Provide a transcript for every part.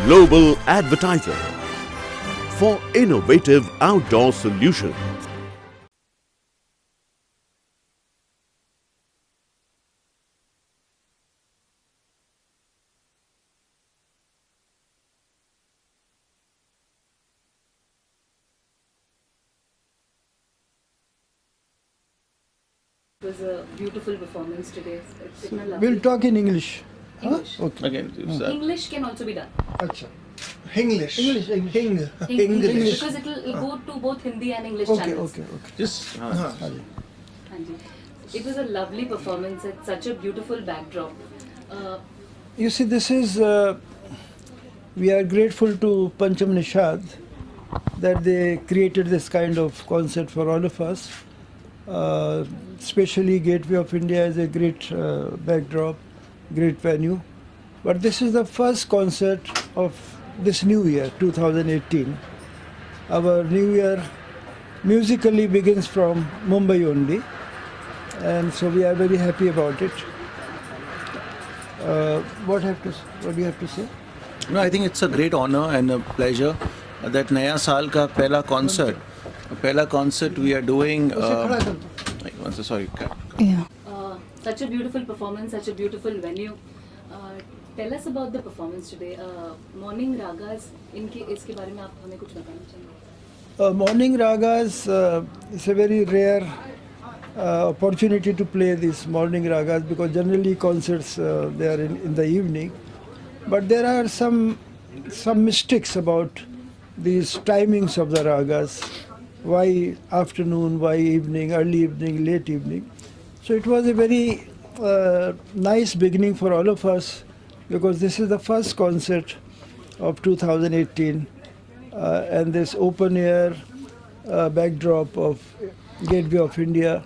global advertiser for innovative outdoor solutions. It was a beautiful performance today. It's been a lovely. We'll talk in English. English. Okay. Again, English can also be done. Acha. English. English. Hing. English. Because it'll go to both Hindi and English Okay, channels. okay, okay. just Hanji. It was a lovely performance at such a beautiful backdrop. You see, this is, we are grateful to Pancham Nishad that they created this kind of concert for all of us. Especially Gateway of India is a great backdrop, great venue. But this is the first concert of this new year, 2018. Our new year musically begins from Mumbai only, and so we are very happy about it. What do you have to say? No, I think it's a great honor and a pleasure that Naya Saal ka pehla concert we are doing. Sorry. Yeah. Such a beautiful performance, such a beautiful venue. Tell us about the performance today. Morning Ragas, इसके बारे में आप हमें कुछ बताना चाहेंगे? Morning Ragas is a very rare opportunity to play these morning ragas because generally concerts they are in the evening. But there are some mystics about these timings of the ragas. Why afternoon, why evening, early evening, late evening. So it was a very nice beginning for all of us because this is the first concert of 2018 and this open air backdrop of Gateway of India.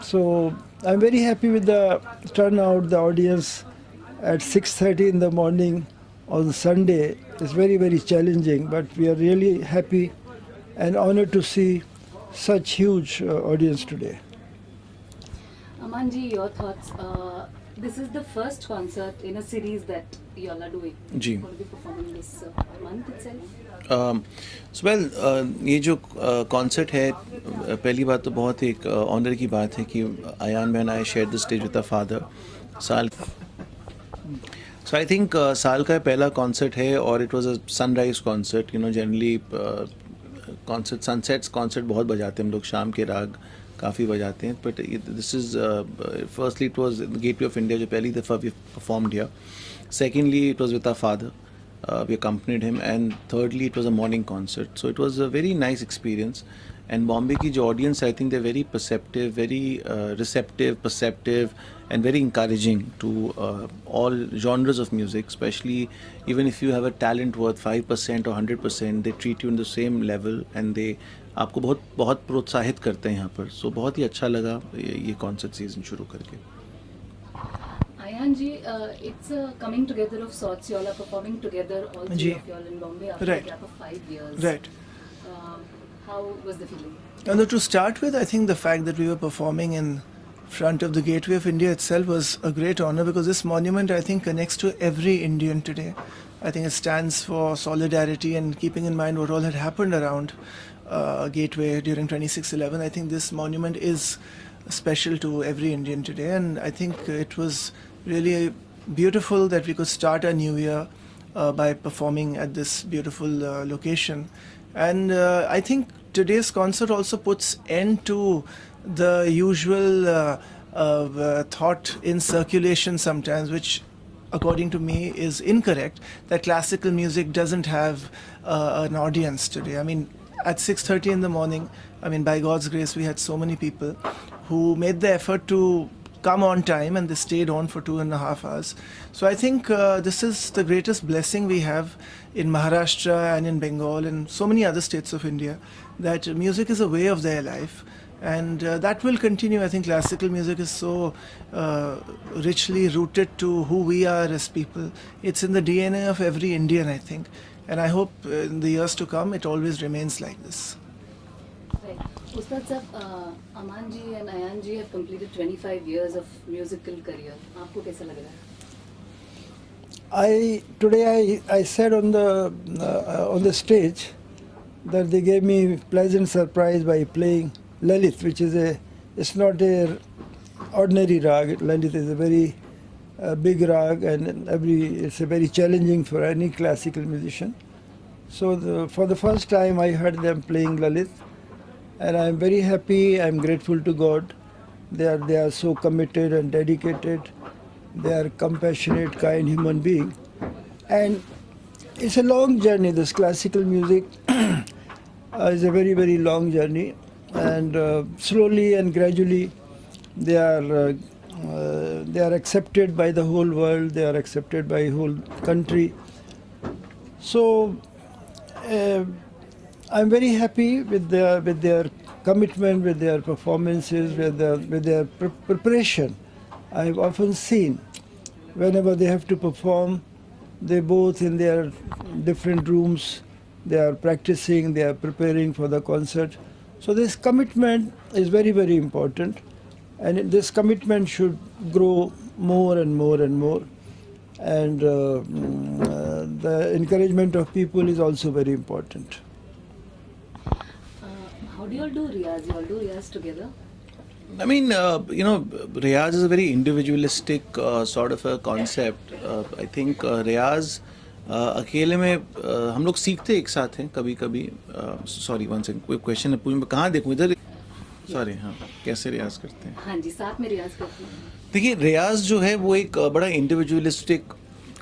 So I'm very happy with the turnout, the audience at 6:30 in the morning on Sunday. It's very, very challenging, but we are really happy and honored to see such huge audience today. Amanji, your thoughts? This is the first concert in a series that you all are doing. Ji. Going to be performing this month itself. ये जो concert है पहली बात तो बहुत एक honour की बात है कि आयान बहन I share the stage with the father साल सो आई थिंक साल का पहला कॉन्सर्ट है और it was a sunrise concert generally concert sunsets concert बहुत बजाते हैं हम लोग शाम के राग काफ़ी बजाते हैं but this is firstly it was gateway of India जो पहली दफ़ा we performed here secondly it was with our father we accompanied him, and thirdly it was a morning concert, so it was a very nice experience. And Bombay ki jo audience, I think they're very perceptive, very receptive, perceptive, and very encouraging to all genres of music, especially even if you have a talent worth 5% or 100%, they treat you in the same level and they आपको बहुत प्रोत्साहित करते हैं यहाँ पर. So बहुत ही अच्छा लगा ये concert season शुरू करके. Ayanji, it's a coming together of sorts. You all are performing together, all three of you all in Bombay after Right. a gap of 5 years. Right. How was the feeling? And to start with, I think the fact that we were performing in front of the Gateway of India itself was a great honor because this monument, I think, connects to every Indian today. I think it stands for solidarity and keeping in mind what all had happened around Gateway during 26/11. I think this monument is special to every Indian today, and I think it was really beautiful that we could start our new year by performing at this beautiful location. And I think today's concert also puts end to the usual thought in circulation sometimes, which according to me is incorrect, that classical music doesn't have an audience today. I mean, at 6:30 in the morning, I mean, by God's grace, we had so many people who made the effort to come on time and they stayed on for 2.5 hours. So I think this is the greatest blessing we have in Maharashtra and in Bengal and so many other states of India, that music is a way of their life, and that will continue. I think classical music is so richly rooted to who we are as people. It's in the DNA of every Indian, I think, and I hope in the years to come it always remains like this. Right. Ustad sir, Aman ji and Ayan ji have completed 25 years of musical career. आपको कैसा लग रहा है? I said on the stage that they gave me pleasant surprise by playing Lalit, which is it's not a ordinary rag. Lalit is a very big rag, and it's a very challenging for any classical musician. So for the first time I heard them playing Lalit, and I'm very happy. I'm grateful to God. They are so committed and dedicated. They are compassionate, kind human being, and it's a long journey. This classical music is a very, very long journey, and slowly and gradually they are accepted by the whole world. They are accepted by whole country. So I'm very happy with their commitment, with their performances, with their preparation. I've often seen whenever they have to perform, they both in their different rooms, they are practicing, they are preparing for the concert. So this commitment is very, very important, and this commitment should grow more and more and more. And the encouragement of people is also very important. How do you all do Riyaz? You all do Riyaz together? I mean, Riyaz is a very individualistic sort of a concept. I think Riyaz अकेले में हम लोग सीखते एक साथ हैं कभी कभी. सॉरी वन सेकंड, कोई क्वेश्चन है, पूछ कहाँ देखूँ इधर. सॉरी, हाँ, कैसे रियाज करते हैं? हाँ जी, साथ में रियाज करते हैं. देखिए, रियाज जो है वो एक बड़ा इंडिविजुअलिस्टिक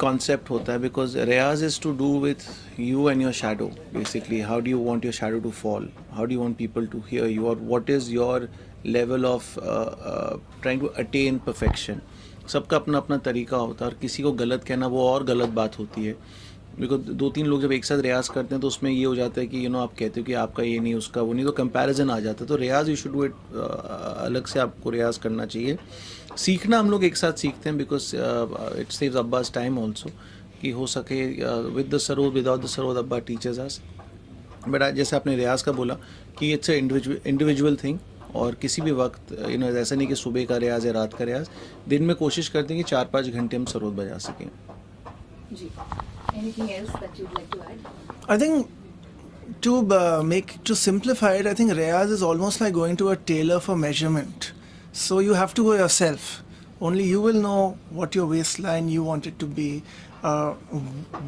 कॉन्सेप्ट होता है, because riyaz is to do with you and your shadow. Basically, how do you want your shadow to fall, how do you want people to hear you, और what is your level of trying to attain perfection. सबका अपना अपना तरीका होता है, और किसी को गलत कहना वो और गलत बात होती है. बिकॉज दो तीन लोग जब एक साथ रियाज करते हैं तो उसमें ये हो जाता है कि आप कहते हो कि आपका ये नहीं, उसका वो नहीं, तो कंपैरिजन आ जाता है. तो रियाज यू शुड डू इट अलग से, आपको रियाज करना चाहिए. सीखना हम लोग एक साथ सीखते हैं, because it saves Abbas time also, कि हो सके with the sarod, without the sarod अब्बा टीचर्स अस. बट जैसे आपने रियाज का बोला कि इट्स ए इंडिविजुअल थिंग, और किसी भी वक्त ऐसा नहीं कि सुबह का रियाज या रात का रियाज, दिन में कोशिश करते हैं कि 4-5 घंटे हम सरोद बजा सकें. जी. Anything else that you'd like to add? I think to simplify it, I think Riyaz is almost like going to a tailor for measurement. So you have to go yourself. Only you will know what your waistline you want it to be,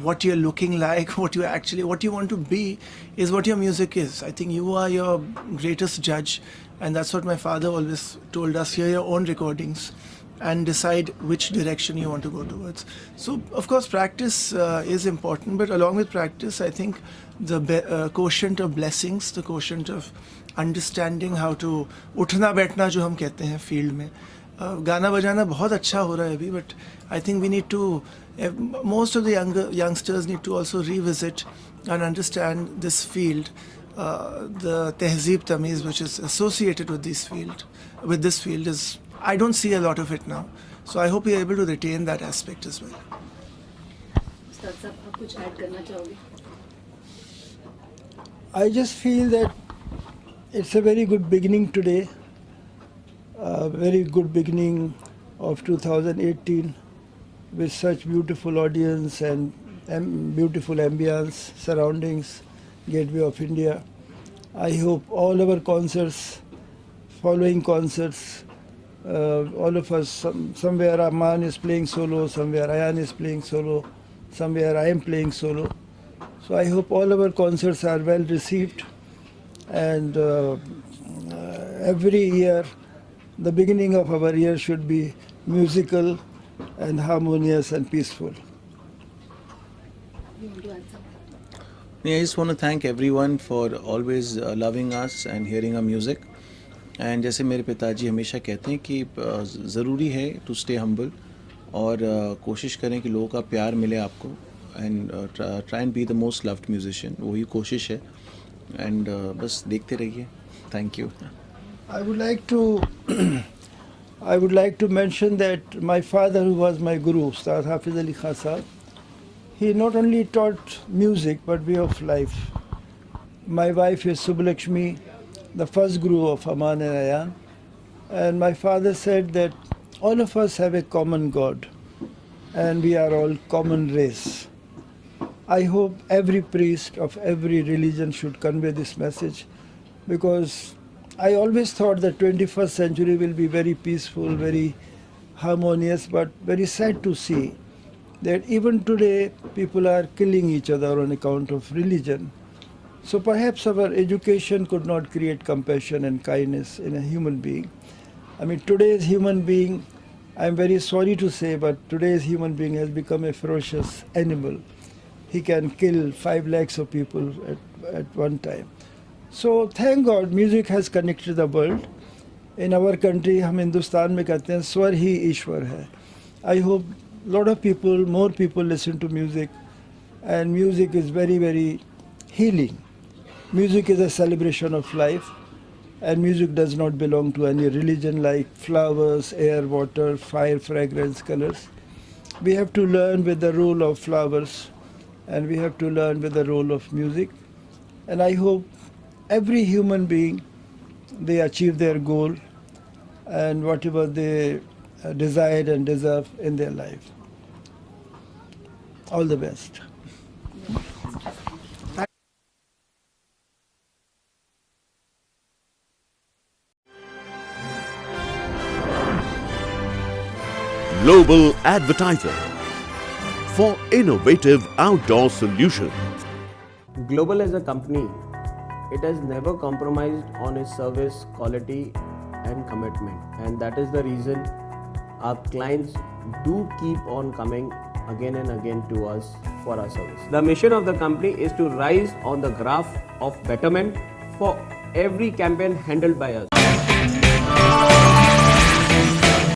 what you're looking like, what you want to be is what your music is. I think you are your greatest judge, and that's what my father always told us. Hear your own recordings and decide which direction you want to go towards. So, of course, practice is important, but along with practice, I think the quotient of blessings, the quotient of understanding how to उठना बैठना जो हम कहते हैं field में, गाना बजाना बहुत अच्छा हो रहा है अभी, but I think we need to, most of the youngsters need to also revisit and understand this field, the tehzeeb tamiz which is associated with this field is, I don't see a lot of it now. So I hope you're able to retain that aspect as well. उस्ताद साहब, आप कुछ add करना चाहोगे? I just feel that it's a very good beginning today, a very good beginning of 2018 with such beautiful audience and beautiful ambience, surroundings, Gateway of India. I hope all our concerts, following concerts, all of us, somewhere Aman is playing solo, somewhere Ayan is playing solo, somewhere I am playing solo. So I hope all our concerts are well received, and every year, the beginning of our year should be musical and harmonious and peaceful. You want to add something? I just want to thank everyone for always loving us and hearing our music. And जैसे मेरे पिताजी हमेशा कहते हैं कि ज़रूरी है to stay humble, और कोशिश करें कि लोगों का प्यार मिले आपको, and try and be the most loved musician. वही कोशिश है, एंड बस देखते रहिए. Thank you. I would like to mention that my father, who was my guru, Ustad Hafiz Ali Khan Sahab, he not only taught music but way of life. My wife is Subbalakshmi, the first guru of Aman and Ayan, and my father said that all of us have a common God. and we are all common race. I hope every priest of every religion should convey this message, because I always thought the 21st century will be very peaceful, very harmonious, but very sad to see that even today people are killing each other on account of religion. So perhaps our education could not create compassion and kindness in a human being. I mean, today's human being, I'm very sorry to say, but today's human being has become a ferocious animal. He can kill 5 lakhs of people at one time. So thank God music has connected the world. In our country, हम हिंदुस्तान में कहते हैं स्वर ही ईश्वर है. I hope lot of people, more people listen to music, and music is very, very healing. Music is a celebration of life, and music does not belong to any religion like flowers, air, water, fire, fragrance, colors. We have to learn with the role of flowers, and we have to learn with the role of music. And I hope every human being, they achieve their goal and whatever they desire and deserve in their life. All the best. Global Advertiser for innovative outdoor solutions. Global as a company, it has never compromised on its service quality and commitment, and that is the reason our clients do keep on coming again and again to us for our service. The mission of the company is to rise on the graph of betterment for every campaign handled by us.